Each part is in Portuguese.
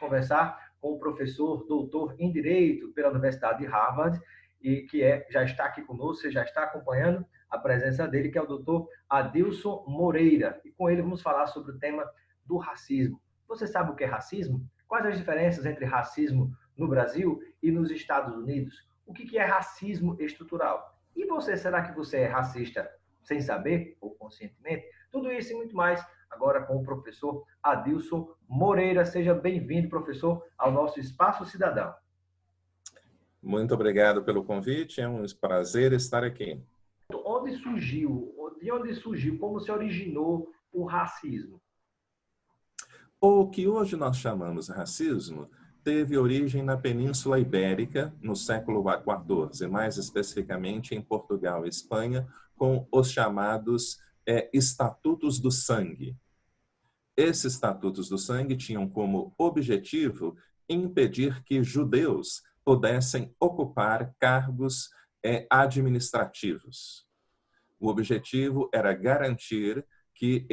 conversar com o professor doutor em Direito pela Universidade de Harvard, e que já está aqui conosco, você já está acompanhando a presença dele, que é o doutor Adilson Moreira. E com ele vamos falar sobre o tema do racismo. Você sabe o que é racismo? Quais as diferenças entre racismo no Brasil e nos Estados Unidos? O que é racismo estrutural? E você, será que você é racista sem saber ou conscientemente? Tudo isso e muito mais agora com o professor Adilson Moreira. Seja bem-vindo, professor, ao nosso Espaço Cidadão. Muito obrigado pelo convite, é um prazer estar aqui. De onde surgiu, como se originou o racismo? O que hoje nós chamamos racismo teve origem na Península Ibérica, no século XIV, mais especificamente em Portugal e Espanha, com os chamados Estatutos do Sangue. Esses Estatutos do Sangue tinham como objetivo impedir que judeus pudessem ocupar cargos administrativos. O objetivo era garantir que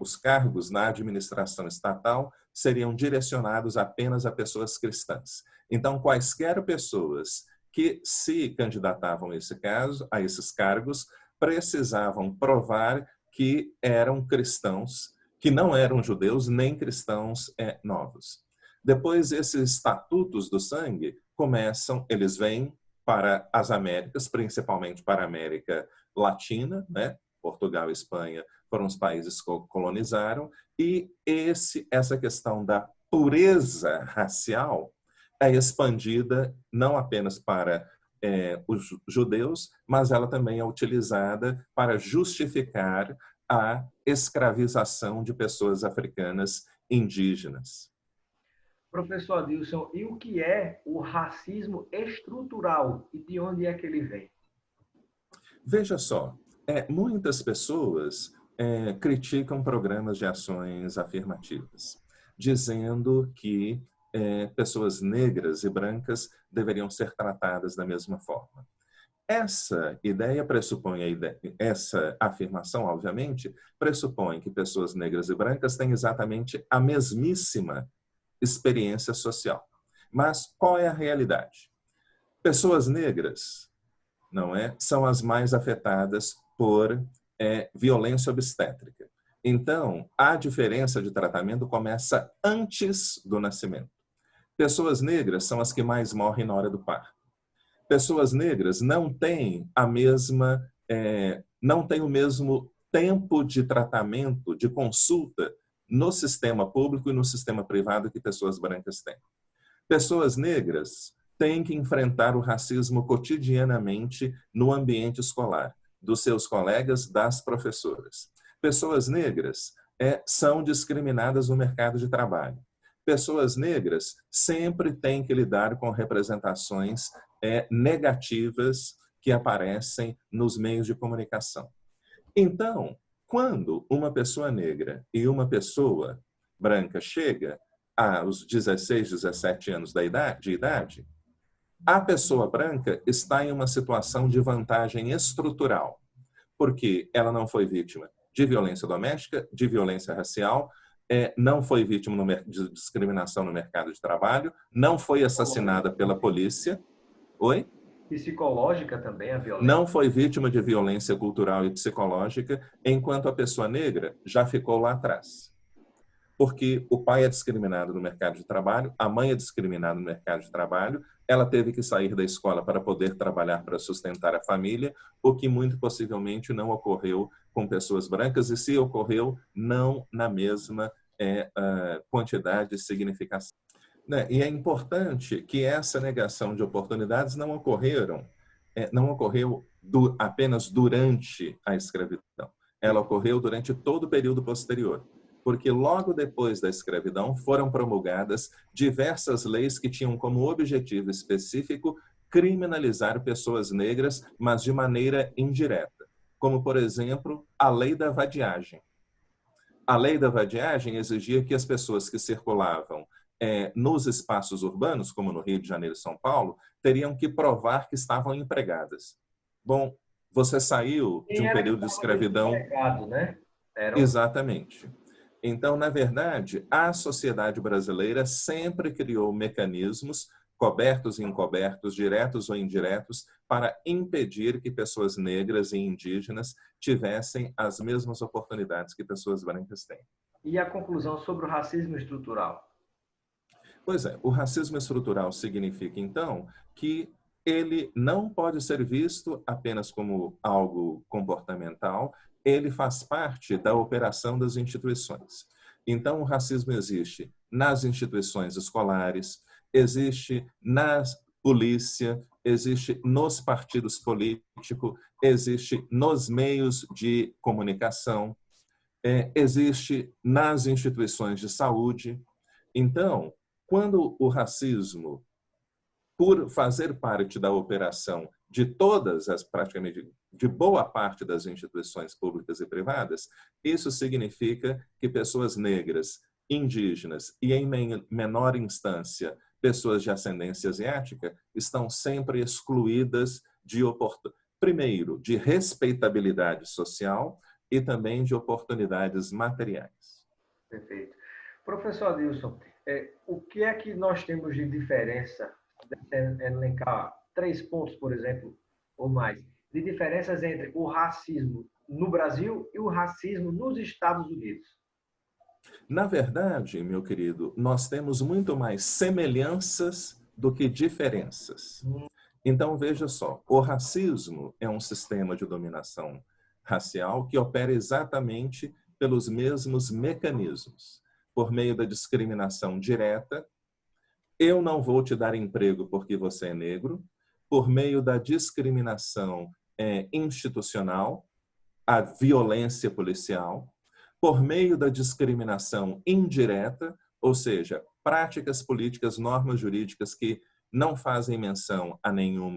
os cargos na administração estatal seriam direcionados apenas a pessoas cristãs. Então, quaisquer pessoas que se candidatavam a esses cargos precisavam provar que eram cristãos, que não eram judeus nem cristãos novos. Depois, esses estatutos do sangue eles vêm para as Américas, principalmente para a América Latina, né? Portugal e Espanha foram os países que colonizaram, e essa questão da pureza racial é expandida não apenas para os judeus, mas ela também é utilizada para justificar a escravização de pessoas africanas indígenas. Professor Adilson, e o que é o racismo estrutural e de onde é que ele vem? Veja só, muitas pessoas criticam programas de ações afirmativas, dizendo que pessoas negras e brancas deveriam ser tratadas da mesma forma. Essa ideia pressupõe, essa afirmação, obviamente, pressupõe que pessoas negras e brancas têm exatamente a mesmíssima experiência social. Mas qual é a realidade? Pessoas negras, são as mais afetadas por violência obstétrica. Então, a diferença de tratamento começa antes do nascimento. Pessoas negras são as que mais morrem na hora do parto. Pessoas negras não têm o mesmo tempo de tratamento, de consulta no sistema público e no sistema privado que pessoas brancas têm. Pessoas negras têm que enfrentar o racismo cotidianamente no ambiente escolar, dos seus colegas, das professoras. Pessoas negras são discriminadas no mercado de trabalho. Pessoas negras sempre têm que lidar com representações negativas que aparecem nos meios de comunicação. Então, quando uma pessoa negra e uma pessoa branca chega aos 16, 17 anos de idade, a pessoa branca está em uma situação de vantagem estrutural, porque ela não foi vítima de violência doméstica, de violência racial, não foi vítima de discriminação no mercado de trabalho, não foi assassinada pela polícia. Oi? Psicológica também, a violência. Não foi vítima de violência cultural e psicológica, enquanto a pessoa negra já ficou lá atrás. Porque o pai é discriminado no mercado de trabalho, a mãe é discriminada no mercado de trabalho, ela teve que sair da escola para poder trabalhar para sustentar a família, o que muito possivelmente não ocorreu com pessoas brancas, e se ocorreu, não na mesma quantidade e significação. E é importante que essa negação de oportunidades não ocorreu apenas durante a escravidão. Ela ocorreu durante todo o período posterior, porque logo depois da escravidão foram promulgadas diversas leis que tinham como objetivo específico criminalizar pessoas negras, mas de maneira indireta, como, por exemplo, a Lei da Vadiagem. A Lei da Vadiagem exigia que as pessoas que circulavam nos espaços urbanos, como no Rio de Janeiro e São Paulo, teriam que provar que estavam empregadas. Bom, você saiu de um período de escravidão... Né? Exatamente. Então, na verdade, a sociedade brasileira sempre criou mecanismos, cobertos e encobertos, diretos ou indiretos, para impedir que pessoas negras e indígenas tivessem as mesmas oportunidades que pessoas brancas têm. E a conclusão sobre o racismo estrutural? Pois é, o racismo estrutural significa, então, que ele não pode ser visto apenas como algo comportamental, ele faz parte da operação das instituições. Então, o racismo existe nas instituições escolares, existe na polícia, existe nos partidos políticos, existe nos meios de comunicação, existe nas instituições de saúde. Então, quando o racismo, por fazer parte da operação de todas as, praticamente, de boa parte das instituições públicas e privadas, isso significa que pessoas negras, indígenas e, em menor instância, pessoas de ascendência asiática, estão sempre excluídas de primeiro, de respeitabilidade social e também de oportunidades materiais. Perfeito. Professor Adilson, o que é que nós temos de diferença, elencar 3 pontos, por exemplo, ou mais, de diferenças entre o racismo no Brasil e o racismo nos Estados Unidos? Na verdade, meu querido, nós temos muito mais semelhanças do que diferenças. Então, veja só, o racismo é um sistema de dominação racial que opera exatamente pelos mesmos mecanismos. Por meio da discriminação direta, eu não vou te dar emprego porque você é negro. Por meio da discriminação institucional, a violência policial. Por meio da discriminação indireta, ou seja, práticas políticas, normas jurídicas que não fazem menção a nenhum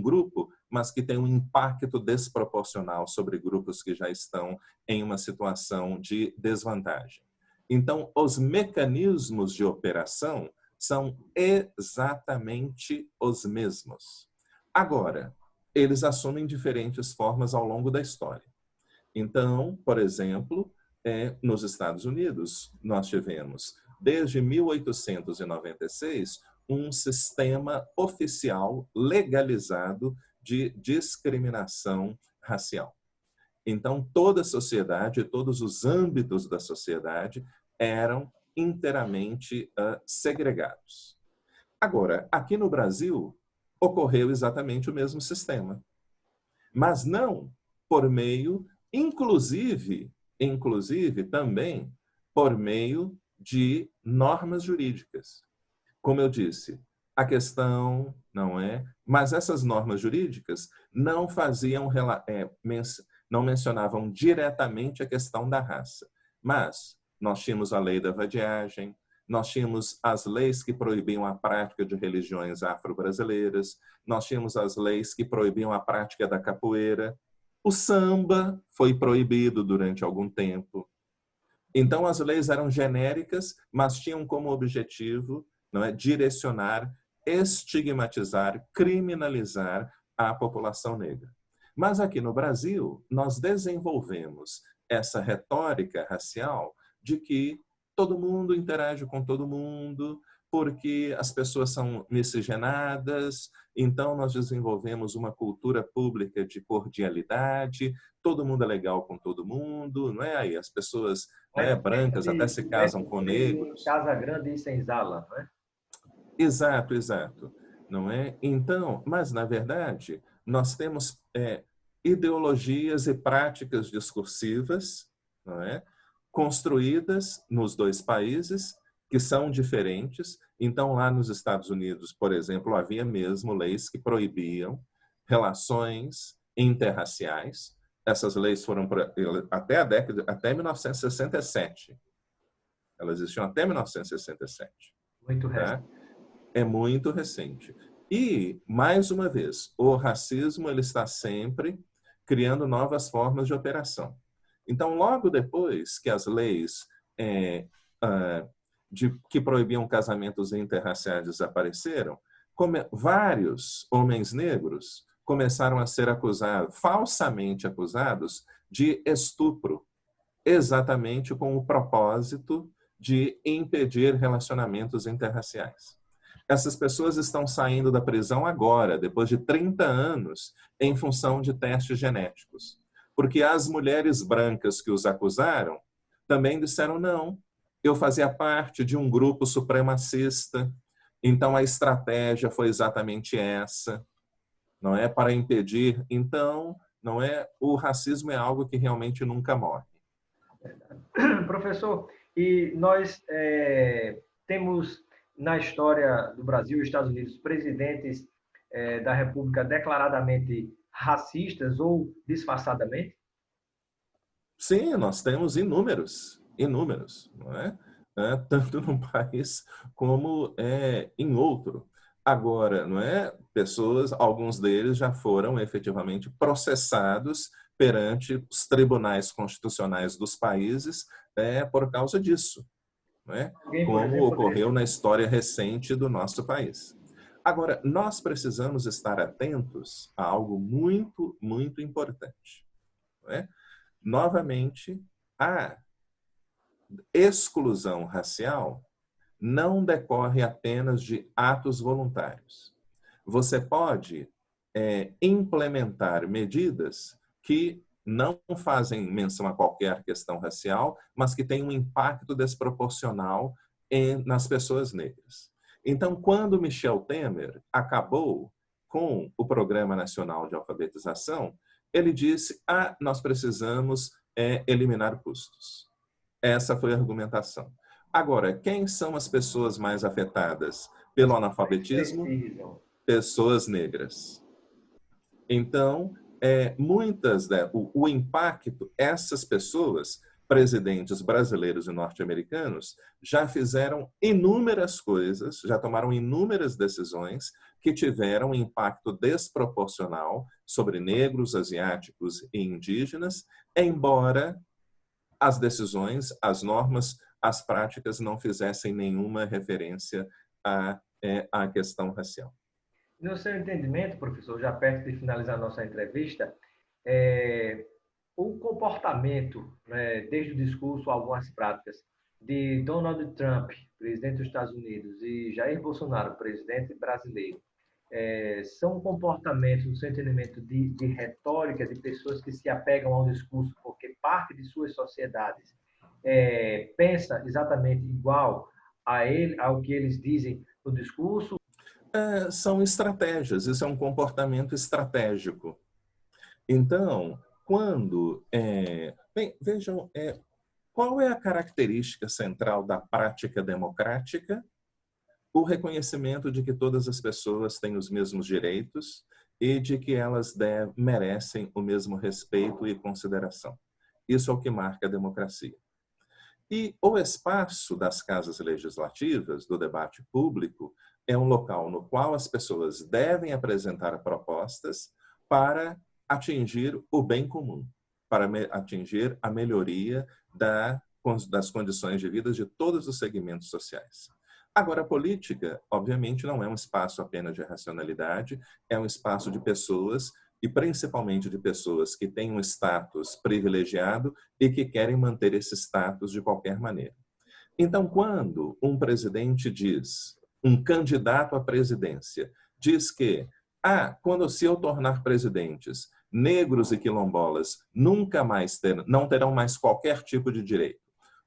grupo, mas que têm um impacto desproporcional sobre grupos que já estão em uma situação de desvantagem. Então, os mecanismos de operação são exatamente os mesmos. Agora, eles assumem diferentes formas ao longo da história. Então, por exemplo, nos Estados Unidos, nós tivemos, desde 1896, um sistema oficial legalizado de discriminação racial. Então, toda a sociedade, todos os âmbitos da sociedade eram inteiramente segregados. Agora, aqui no Brasil, ocorreu exatamente o mesmo sistema, mas não por meio, inclusive também por meio de normas jurídicas. Como eu disse, a questão não é, mas essas normas jurídicas não faziam, não mencionavam diretamente a questão da raça, mas nós tínhamos a lei da vadiagem, nós tínhamos as leis que proibiam a prática de religiões afro-brasileiras, nós tínhamos as leis que proibiam a prática da capoeira, o samba foi proibido durante algum tempo. Então, as leis eram genéricas, mas tinham como objetivo, não é, direcionar, estigmatizar, criminalizar a população negra. Mas aqui no Brasil, nós desenvolvemos essa retórica racial de que todo mundo interage com todo mundo, porque as pessoas são miscigenadas, então nós desenvolvemos uma cultura pública de cordialidade, todo mundo é legal com todo mundo, não é? Aí as pessoas brancas até se casam com negros. Casa grande e senzala, não é? Exato, exato. Não é? Então, mas na verdade, nós temos ideologias e práticas discursivas, não é? Construídas nos dois países, que são diferentes. Então, lá nos Estados Unidos, por exemplo, havia mesmo leis que proibiam relações interraciais. Essas leis foram até 1967. Elas existiam até 1967. Muito recente. É muito recente. E, mais uma vez, o racismo ele está sempre criando novas formas de operação. Então, logo depois que as leis que proibiam casamentos interraciais desapareceram, vários homens negros começaram a ser falsamente acusados de estupro. exatamente com o propósito de impedir relacionamentos interraciais. Essas pessoas estão saindo da prisão agora, depois de 30 anos, em função de testes genéticos. Porque as mulheres brancas que os acusaram também disseram não. Eu fazia parte de um grupo supremacista, então a estratégia foi exatamente essa, não é para impedir. Então, não é, o racismo é algo que realmente nunca morre. Professor, e nós temos na história do Brasil e Estados Unidos presidentes da República declaradamente racistas ou disfarçadamente? Sim, nós temos inúmeros, inúmeros, não é? Tanto num país como em outro. Agora, não é? Pessoas, alguns deles já foram efetivamente processados perante os tribunais constitucionais dos países por causa disso, não é? Alguém, por Como exemplo, ocorreu na história recente do nosso país. Agora, nós precisamos estar atentos a algo muito, muito importante, não é? Novamente, a exclusão racial não decorre apenas de atos voluntários. Você pode implementar medidas que não fazem menção a qualquer questão racial, mas que têm um impacto desproporcional nas pessoas negras. Então, quando Michel Temer acabou com o Programa Nacional de Alfabetização, ele disse: nós precisamos eliminar custos. Essa foi a argumentação. Agora, quem são as pessoas mais afetadas pelo analfabetismo? precisam? Pessoas negras. Então, o impacto, essas pessoas, presidentes brasileiros e norte-americanos, já fizeram inúmeras coisas, já tomaram inúmeras decisões que tiveram um impacto desproporcional sobre negros, asiáticos e indígenas, embora as decisões, as normas, as práticas não fizessem nenhuma referência à questão racial. No seu entendimento, professor, já perto de finalizar a nossa entrevista, o comportamento, né, desde o discurso a algumas práticas, de Donald Trump, presidente dos Estados Unidos, e Jair Bolsonaro, presidente brasileiro, são comportamentos, no seu entendimento, de retórica, de pessoas que se apegam ao discurso porque parte de suas sociedades pensa exatamente igual ao que eles dizem no discurso? São estratégias, isso é um comportamento estratégico. Então, bem, vejam, qual é a característica central da prática democrática? O reconhecimento de que todas as pessoas têm os mesmos direitos e de que elas merecem o mesmo respeito e consideração. Isso é o que marca a democracia. E o espaço das casas legislativas, do debate público, é um local no qual as pessoas devem apresentar propostas para atingir o bem comum, para atingir a melhoria das condições de vida de todos os segmentos sociais. Agora, a política, obviamente, não é um espaço apenas de racionalidade, é um espaço de pessoas, e principalmente de pessoas que têm um status privilegiado e que querem manter esse status de qualquer maneira. Então, quando um presidente diz, um candidato à presidência, diz que, se eu tornar presidentes, negros e quilombolas nunca mais não terão mais qualquer tipo de direito.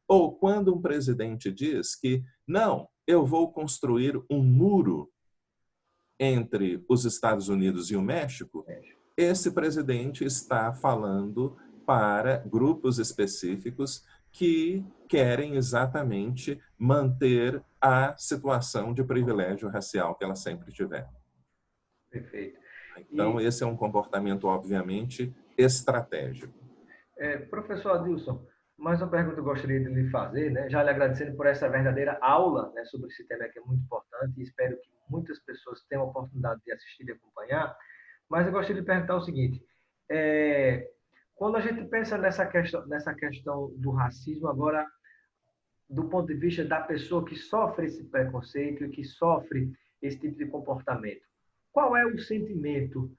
Ou quando um presidente diz que, não, eu vou construir um muro entre os Estados Unidos e o México, esse presidente está falando para grupos específicos que querem exatamente manter a situação de privilégio racial que ela sempre tiver. Perfeito. Então, esse é um comportamento, obviamente, estratégico. Professor Adilson, mais uma pergunta que eu gostaria de lhe fazer, né? Já lhe agradecendo por essa verdadeira aula, né, sobre esse tema que é muito importante e espero que muitas pessoas tenham a oportunidade de assistir e acompanhar. Mas eu gostaria de perguntar o seguinte: quando a gente pensa nessa questão do racismo, agora, do ponto de vista da pessoa que sofre esse preconceito e que sofre esse tipo de comportamento, qual é o sentimento,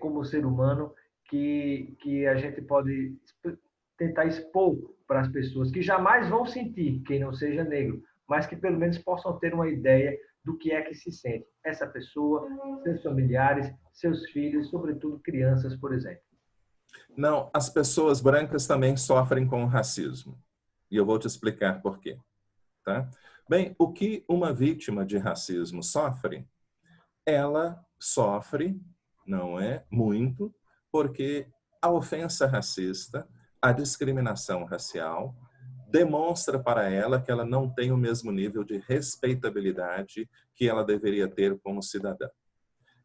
como ser humano, que a gente pode tentar expor para as pessoas que jamais vão sentir, quem não seja negro, mas que pelo menos possam ter uma ideia do que é que se sente essa pessoa, seus familiares, seus filhos, sobretudo crianças, por exemplo. Não, as pessoas brancas também sofrem com o racismo. E eu vou te explicar por quê. Tá? Bem, o que uma vítima de racismo sofre? Ela sofre, não é muito, porque a ofensa racista, a discriminação racial, demonstra para ela que ela não tem o mesmo nível de respeitabilidade que ela deveria ter como cidadã.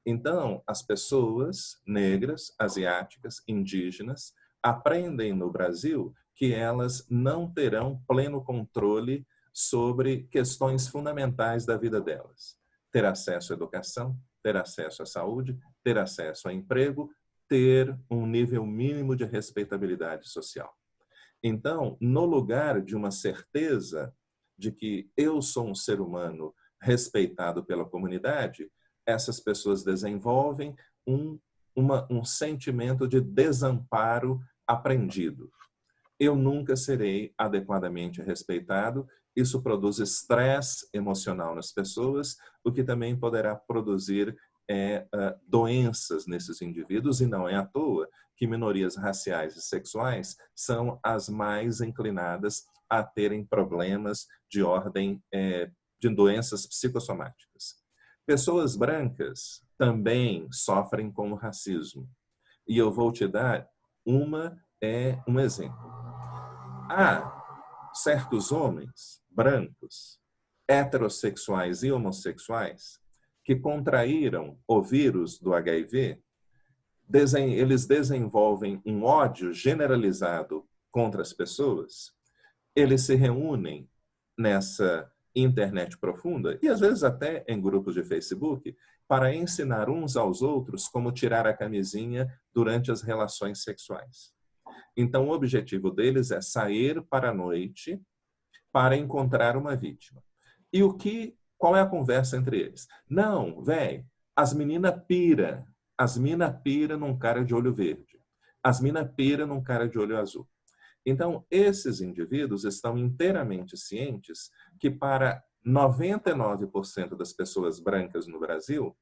Então, as pessoas negras, asiáticas, indígenas, aprendem no Brasil que elas não terão pleno controle sobre questões fundamentais da vida delas. Ter acesso à educação, ter acesso à saúde, ter acesso a emprego, ter um nível mínimo de respeitabilidade social. Então, no lugar de uma certeza de que eu sou um ser humano respeitado pela comunidade, essas pessoas desenvolvem um sentimento de desamparo aprendido. Eu nunca serei adequadamente respeitado. Isso produz estresse emocional nas pessoas, o que também poderá produzir doenças nesses indivíduos, e não é à toa que minorias raciais e sexuais são as mais inclinadas a terem problemas de ordem de doenças psicossomáticas. Pessoas brancas também sofrem com o racismo. E eu vou te dar um exemplo. Há certos homens brancos, heterossexuais e homossexuais, que contraíram o vírus do HIV, eles desenvolvem um ódio generalizado contra as pessoas, eles se reúnem nessa internet profunda, e às vezes até em grupos de Facebook, para ensinar uns aos outros como tirar a camisinha durante as relações sexuais. Então, o objetivo deles é sair para a noite para encontrar uma vítima. E qual é a conversa entre eles? Não, velho, as meninas pira num cara de olho verde. As minas pira num cara de olho azul. Então, esses indivíduos estão inteiramente cientes que para 99% das pessoas brancas no Brasil,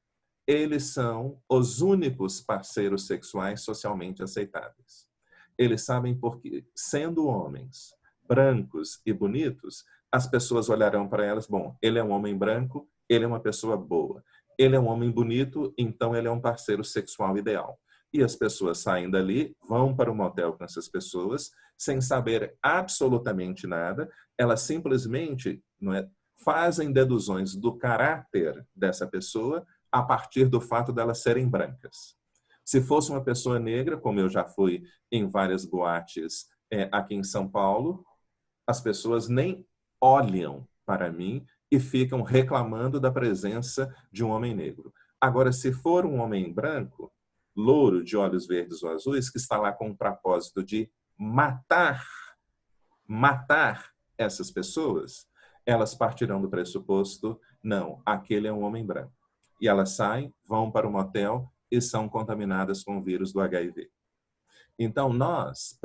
eles são os únicos parceiros sexuais socialmente aceitáveis. Eles sabem porque, sendo homens brancos e bonitos, as pessoas olharão para elas, bom, ele é um homem branco, ele é uma pessoa boa. Ele é um homem bonito, então ele é um parceiro sexual ideal. E as pessoas saem dali, vão para o motel com essas pessoas, sem saber absolutamente nada, elas simplesmente fazem deduções do caráter dessa pessoa a partir do fato delas serem brancas. Se fosse uma pessoa negra, como eu já fui em várias boates aqui em São Paulo, as pessoas nem olham para mim e ficam reclamando da presença de um homem negro. Agora, se for um homem branco, louro, de olhos verdes ou azuis, que está lá com o propósito de matar essas pessoas, elas partirão do pressuposto, não, aquele é um homem branco. E elas saem, vão para o motel e são contaminadas com o vírus do HIV. Então, nós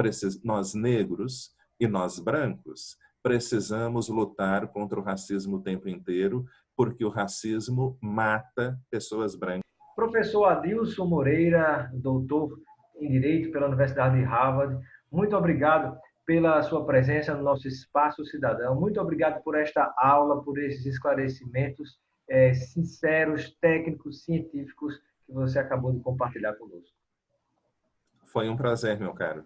negros e nós brancos, precisamos lutar contra o racismo o tempo inteiro, porque o racismo mata pessoas brancas. Professor Adilson Moreira, doutor em Direito pela Universidade de Harvard, muito obrigado pela sua presença no nosso Espaço Cidadão. Muito obrigado por esta aula, por esses esclarecimentos sinceros, técnicos, científicos que você acabou de compartilhar conosco. Foi um prazer, meu caro.